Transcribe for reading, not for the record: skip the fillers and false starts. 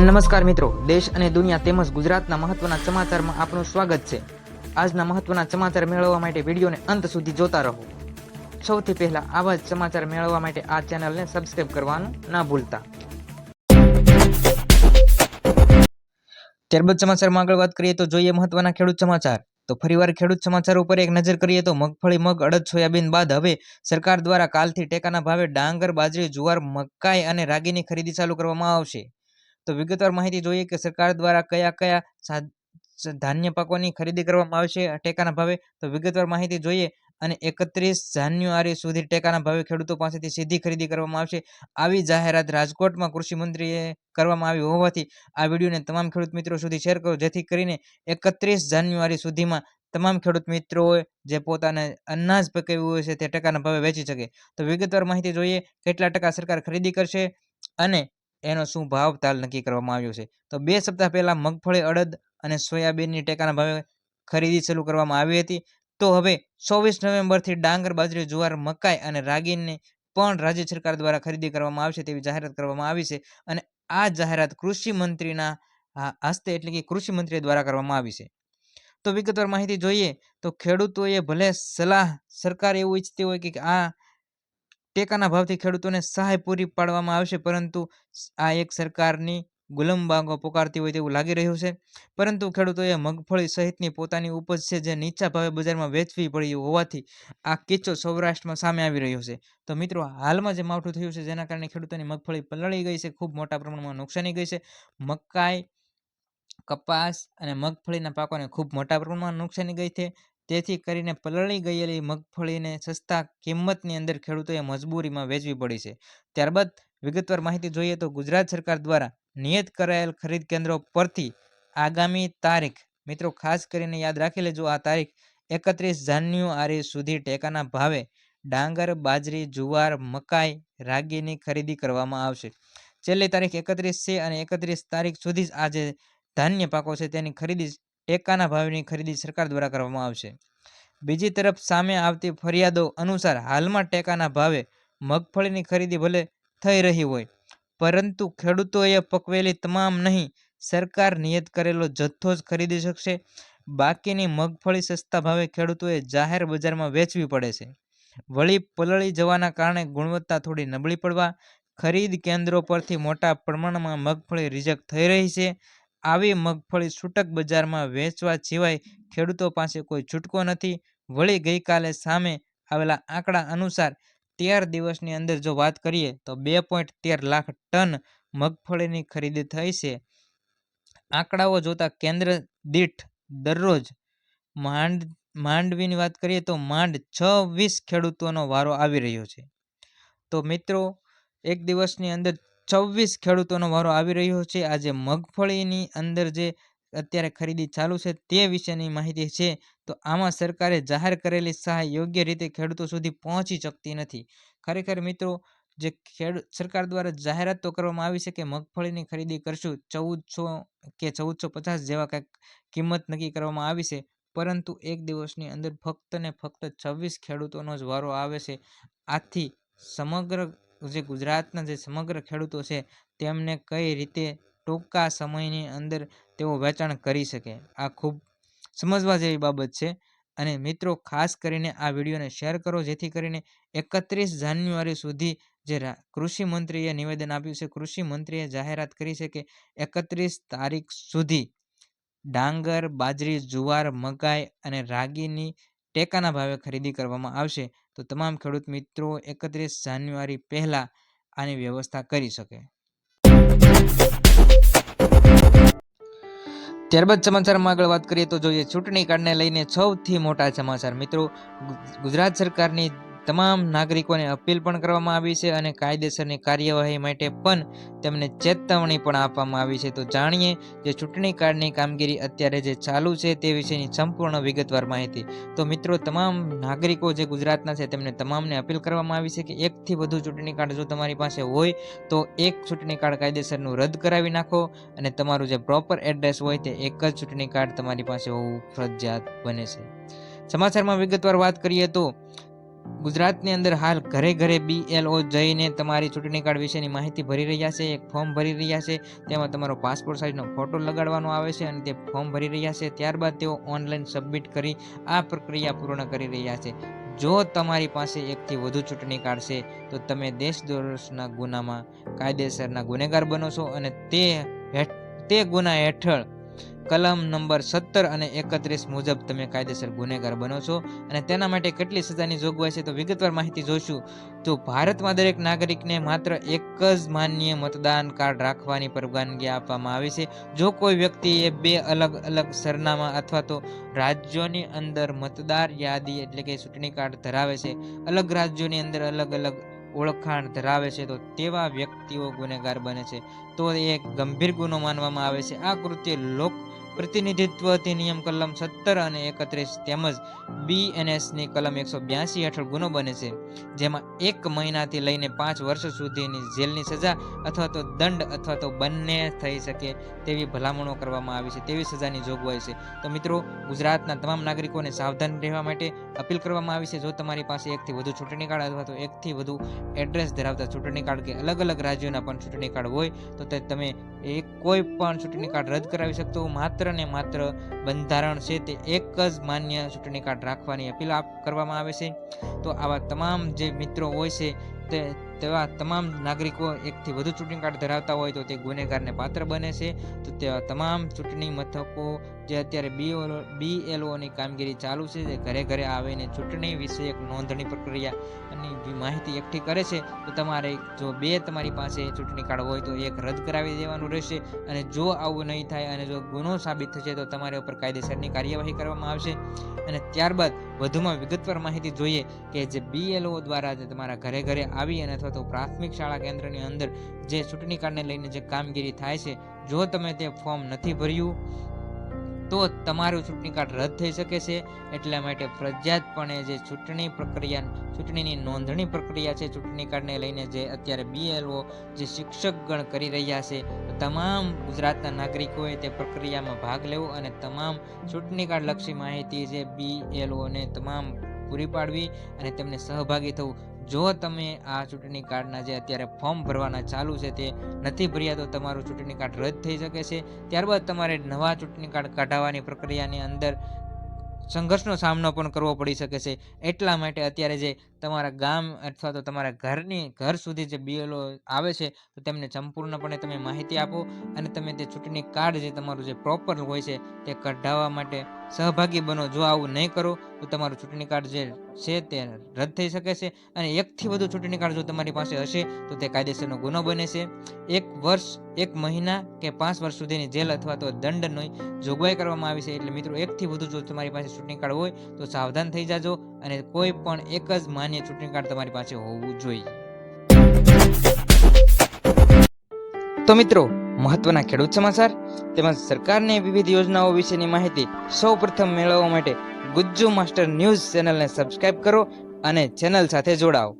નમસ્કાર મિત્રો, દેશ અને દુનિયા તેમજ ગુજરાતના મહત્વના સમાચારમાં આપનું સ્વાગત છે। આજના મહત્વના સમાચાર મેળવવા માટે વિડીયોને અંત સુધી જોતા રહો। સૌથી પહેલા આવા જ સમાચાર મેળવવા માટે આ ચેનલને સબસ્ક્રાઇબ કરવાનું ના ભૂલતા। ત્યારબાદ સમાચારમાં આગળ વાત કરીએ તો જોઈએ મહત્વના ખેડૂત સમાચાર। તો ફરીવાર ખેડૂત સમાચાર ઉપર એક નજર કરીએ તો મગફળી, મગ, અડદ, સોયાબીન બાદ હવે સરકાર દ્વારા કાલથી ટેકાના ભાવે ડાંગર, બાજરી, જુવાર, મકાઈ અને રાગીની ખરીદી ચાલુ કરવામાં આવશે। તો વિગતવાર માહિતી જોઈએ કે સરકાર દ્વારા કયા કયા ધાન્ય પાકોની ખરીદી કરવામાં આવશે ટેકાના ભાવે। તો વિગતવાર માહિતી જોઈએ અને 31 જાન્યુઆરી સુધી ટેકાના ભાવે ખેડૂતો પાસેથી સીધી ખરીદી કરવામાં આવશે। આવી જાહેરાત રાજકોટમાં કૃષિ મંત્રીએ કરવામાં આવી હોવાથી આ વિડીયોને તમામ ખેડૂત મિત્રો સુધી શેર કરો, જેથી કરીને 31 જાન્યુઆરી સુધીમાં તમામ ખેડૂત મિત્રોએ જે પોતાને અનાજ પકવ્યું હોય છે તે ટેકાના ભાવે વેચી શકે। તો વિગતવાર માહિતી જોઈએ કેટલા ટકા સરકાર ખરીદી કરશે અને એનો શું ભાવ તાલ નક્કી કરવામાં આવ્યો છે। તો 2 સપ્તાહ પહેલા મગફળી, અડદ અને સોયાબીનની ટેકાના ભાવે ખરીદી શરૂ કરવામાં આવી હતી। તો હવે 24 નવેમ્બરથી ડાંગર, બાજરી, જુવાર, મકાઈ અને રાગીની પણ રાજ્ય સરકાર દ્વારા ખરીદી કરવામાં આવશે તેવી જાહેરાત કરવામાં આવી છે અને આ જાહેરાત કૃષિ મંત્રીના હસ્તે એટલે કે કૃષિ મંત્રી દ્વારા કરવામાં આવી છે। તો વિગતવાર માહિતી જોઈએ તો ખેડૂતોએ ભલે સરકાર એવું ઈચ્છતી હોય કે આ ટેકાના ભાવથી ખેડૂતોને સહાય પૂરી પાડવામાં આવશે, પરંતુ આ એક સરકારની ગુલામબાગો પોકારતી હોય તેવું લાગી રહ્યું છે। પરંતુ ખેડૂતોએ મગફળી સહિતની પોતાની ઉપજ છે જે નીચા ભાવે બજારમાં વેચવી પડી હોવાથી આ કિસ્સો સૌરાષ્ટ્રમાં સામે આવી રહ્યો છે। તો મિત્રો, હાલમાં જે માવઠું થયું છે જેના કારણે ખેડૂતોની મગફળી પલળી ગઈ છે, ખૂબ મોટા પ્રમાણમાં નુકસાની ગઈ છે। મકાઈ, કપાસ અને મગફળીના પાકોને ખૂબ મોટા પ્રમાણમાં નુકસાની ગઈ છે। તેથી કરીને પલળી ગયેલી મગફળીને સસ્તા કિંમતની અંદર ખેડૂતોએ મજબૂરીમાં વેચવી પડી છે। ત્યારબાદ વિગતવાર માહિતી જોઈએ તો ગુજરાત સરકાર દ્વારા નિયત કરાયેલ ખરીદ કેન્દ્રો પરથી આગામી તારીખ, મિત્રો ખાસ કરીને યાદ રાખી લેજો, આ તારીખ 31 જાન્યુઆરી સુધી ટેકાના ભાવે ડાંગર, બાજરી, જુવાર, મકાઈ, રાગીની ખરીદી કરવામાં આવશે। છેલ્લી તારીખ 31 છે અને 31 તારીખ સુધી જ આ જે ધાન્ય પાકો છે તેની ખરીદી ટેકાના ભાવની ખરીદી સરકાર દ્વારા કરવામાં આવશે। બીજી તરફ સામે આવતી ફરિયાદો અનુસાર હાલમાં ટેકાના ભાવે મગફળીની ખરીદી ભલે થઈ રહી હોય, પરંતુ ખેડૂતોએ પકવેલી તમામ નહીં, સરકાર નિયત કરેલો જથ્થો જ ખરીદી શકશે। બાકીની મગફળી સસ્તા ભાવે ખેડૂતોએ જાહેર બજારમાં વેચવી પડે છે। વળી પલળી જવાના કારણે ગુણવત્તા થોડી નબળી પડવા ખરીદ કેન્દ્રો પરથી મોટા પ્રમાણમાં મગફળી રિજેક્ટ થઈ રહી છે। આવી મગફળી છૂટક બજારમાં વેચવા સિવાય ખેડૂતો પાસે કોઈ છૂટકો નથી। વળી ગઈકાલે સામે આવેલા આંકડા અનુસાર 13 દિવસની અંદર જો વાત કરીએ તો 2.13 લાખ ટન મગફળીની ખરીદી થઈ છે। આંકડાઓ જોતા કેન્દ્ર દીઠ દરરોજ માંડવીની વાત કરીએ તો માંડ 26 ખેડૂતોનો વારો આવી રહ્યો છે। તો મિત્રો, એક દિવસની અંદર 26 ખેડૂતોનો વારો આવી રહ્યો છે। આજે મગફળીની અંદર જે અત્યારે ખરીદી ચાલુ છે તે વિશેની માહિતી છે। તો આમાં સરકારે જાહેર કરેલી સહાય યોગ્ય રીતે ખેડૂતો સુધી પહોંચી શકતી નથી। ખરેખર મિત્રો, જે સરકાર દ્વારા જાહેરાત તો કરવામાં આવી છે કે મગફળીની ખરીદી કરશું 1400 કે 1450 જેવા કંઈક કિંમત નક્કી કરવામાં આવી છે, પરંતુ એક દિવસની અંદર ફક્ત ને ફક્ત 26 ખેડૂતોનો જ વારો આવે છે। આથી સમગ્ર જે ગુજરાતના જે સમગ્ર ખેડૂતો છે તેમને કઈ રીતે ટૂંકા સમયની અંદર તેઓ વેચાણ કરી શકે, આ ખૂબ સમજવા જેવી બાબત છે। અને મિત્રો, ખાસ કરીને આ વિડીયોને શેર કરો, જેથી કરીને 31 જાન્યુઆરી સુધી જે કૃષિ મંત્રીએ નિવેદન આપ્યું છે, કૃષિ મંત્રીએ જાહેરાત કરી છે કે 31 તારીખ સુધી ડાંગર, બાજરી, જુવાર, મકાઈ અને રાગીની ટેકાના ભાવે ખરીદી કરવામાં આવશે। તો તમામ ખેડૂત મિત્રો 31 જાન્યુઆરી પહેલા આની વ્યવસ્થા કરી શકે। ત્યારબાદ સમાચારમાં આગળ વાત કરીએ તો જોઈએ ચૂંટણી કાર્ડને લઈને સૌથી મોટા સમાચાર। મિત્રો, ગુજરાત સરકારની તમામ નાગરિકોને અપીલ પણ કરવામાં આવી છે અને કાયદેસરની કાર્યવાહી માટે પણ તેમને ચેતવણી પણ આપવામાં આવી છે। તો જાણીએ જે ચૂંટણી કાર્ડની કામગીરી અત્યારે જે ચાલુ છે તે વિશેની સંપૂર્ણ વિગતવાર માહિતી। તો મિત્રો, તમામ નાગરિકો જે ગુજરાતના છે તેમને તમામને અપીલ કરવામાં આવી છે કે એકથી વધુ ચૂંટણી કાર્ડ જો તમારી પાસે હોય તો એક ચૂંટણી કાર્ડ કાયદેસરનું રદ કરાવી નાખો અને તમારું જે પ્રોપર એડ્રેસ હોય તે એક જ ચૂંટણી કાર્ડ તમારી પાસે હોવું ફરજિયાત બને છે। સમાચારમાં વિગતવાર વાત કરીએ તો ગુજરાતની અંદર હાલ ઘરે ઘરે BLO જઈને તમારી ચૂંટણી કાર્ડ વિશેની માહિતી ભરી રહ્યા છે. એક ફોર્મ ભરી રહ્યા છે. તેમાં તમારો પાસપોર્ટ સાઇઝનો ફોટો લગાડવાનો આવે છે અને તે ફોર્મ ભરી રહ્યા છે. ત્યારબાદ તેઓ ઓનલાઈન સબમિટ કરી આ પ્રક્રિયા પૂર્ણ કરી રહ્યા છે. જો તમારી પાસે એકથી વધુ ચૂંટણી કાર્ડ છે તો તમે દેશદ્રોહના ગુનામાં કાયદેસરના ગુનેગાર બનો છો અને તે ગુના હેઠળ કલમ નંબર 17 અને 31 મુજબ તમે કાયદેસર ગુનેગાર બનો છો. અને તેના માટે કેટલી સજાની જોગવાઈ છે તો વિગતવાર માહિતી જોઈશું. તો ભારતમાં દરેક નાગરિકને માત્ર એક જ માન્ય મતદાન કાર્ડ રાખવાની પરવાનગી આપવામાં આવી છે. જો કોઈ વ્યક્તિએ બે અલગ અલગ સરનામા અથવા તો રાજ્યોની અંદર મતદાર યાદી એટલે કે ચૂંટણી કાર્ડ ધરાવે છે, અલગ રાજ્યોની અંદર અલગ અલગ ઓળખાણ ધરાવે છે, તો તેવા વ્યક્તિઓ ગુનેગાર બને છે. તો એ એક ગંભીર ગુનો માનવામાં આવે છે. આ કૃત્ય લોક પ્રતિનિધિત્વ અધિનિયમ કલમ 17 અને 31 તેમજ BNS ની કલમ 182 હેઠળ ગુનો બને છે, જેમાં 1 મહિનાથી લઈને 5 વર્ષ સુધીની જેલની સજા અથવા તો દંડ અથવા તો બંને થઈ શકે તેવી ભલામણો કરવામાં આવી છે, તેવી સજાની જોગવાઈ છે. તો મિત્રો, ગુજરાતના તમામ નાગરિકોને સાવધાન રહેવા માટે અપીલ કરવામાં આવી છે. જો તમારી પાસે એકથી વધુ ચૂંટણી કાર્ડ અથવા તો એકથી વધુ એડ્રેસ ધરાવતા ચૂંટણી કાર્ડ કે અલગ અલગ રાજ્યોના પણ ચૂંટણી કાર્ડ હોય તો તમે કોઈ પણ ચૂંટણી કાર્ડ રદ કરાવી શકતો. માત્ર ને માત્ર બંધારણ છે તે એક જ માન્ય ચૂંટણી કાર્ડ રાખવાની અપીલ કરવામાં આવે છે. તો આવા તમામ જે મિત્રો હોય છે તેવા તમામ નાગરિકો એકથી વધુ ચૂંટણી કાર્ડ ધરાવતા હોય તો તે ગુનેગારને પાત્ર બને છે. તો તેવા તમામ ચૂંટણી મથકો જે અત્યારે BLOની કામગીરી ચાલુ છે, જે ઘરે ઘરે આવીને ચૂંટણી વિષયક નોંધણી પ્રક્રિયાની માહિતી એકઠી કરે છે. તો તમારે જો તમારી પાસે ચૂંટણી કાર્ડ હોય તો એક રદ કરાવી દેવાનું રહેશે. અને જો આવું નહીં થાય અને જો ગુનો સાબિત થશે તો તમારા ઉપર કાયદેસરની કાર્યવાહી કરવામાં આવશે. અને ત્યારબાદ વધુમાં વિગતવાર માહિતી જોઈએ કે જે BLO દ્વારા જે તમારા ઘરે ઘરે આવી અને અથવા તો પ્રાથમિક શાળા કેન્દ્રની અંદર જે ચૂંટણી કાર્ડને લઈને જે કામગીરી થાય છે, જો તમે તે ફોર્મ નથી ભર્યું તો તમારું ચૂંટણી કાર્ડ રદ થઈ શકે છે. એટલા માટે ફરજિયાતપણે જે ચૂંટણીની નોંધણી પ્રક્રિયા છે ચૂંટણી કાર્ડને લઈને જે અત્યારે BLO જે શિક્ષકગણ કરી રહ્યા છે, તમામ ગુજરાતના નાગરિકોએ તે પ્રક્રિયામાં ભાગ લેવો અને તમામ ચૂંટણી કાર્ડ લક્ષી માહિતી જે BLOને તમામ પૂરી પાડવી અને તેમને સહભાગી થવું. જો તમે આ ચૂંટણી કાર્ડના જે અત્યારે ફોર્મ ભરવાના ચાલુ છે તે નથી ભર્યા તો તમારું ચૂંટણી કાર્ડ રદ થઈ શકે છે. ત્યારબાદ તમારે નવા ચૂંટણી કાર્ડ કઢાવવાની પ્રક્રિયાની અંદર સંઘર્ષનો સામનો પણ કરવો પડી શકે છે. એટલા માટે અત્યારે જે તમારા ગામ અથવા તો તમારા ઘર સુધી જે BLO આવે છે તો તેમને સંપૂર્ણપણે તમે માહિતી આપો અને તમે તે ચૂંટણી કાર્ડ જે તમારું જે પ્રોપર હોય છે તે કઢાવવા માટે સહભાગી બનો. જો આવું નહીં કરો તો તમારું ચૂંટણી કાર્ડ જે છે તે રદ થઈ શકે છે. અને એકથી વધુ ચૂંટણી કાર્ડ જો તમારી પાસે હશે તો તે કાયદેસરનો ગુનો બને છે. 1 વર્ષ 1 મહિના કે 5 વર્ષ સુધીની જેલ અથવા તો દંડની જોગવાઈ કરવામાં આવી છે. એટલે મિત્રો, એકથી વધુ જો તમારી પાસે ચૂંટણી કાર્ડ હોય તો સાવધાન થઈ જાજો અને કોઈ પણ એક જ માન્ય ચૂંટણી કાર્ડ તમારી પાસે હોવું જોઈએ. તો મિત્રો, મહત્વના ખેડૂત સમાચાર તેમજ સરકારની વિવિધ યોજનાઓ વિશેની માહિતી સૌપ્રથમ મેળવવા માટે ગુજ્જુ માસ્ટર ન્યૂઝ ચેનલને સબસ્ક્રાઇબ કરો અને ચેનલ સાથે જોડાઓ.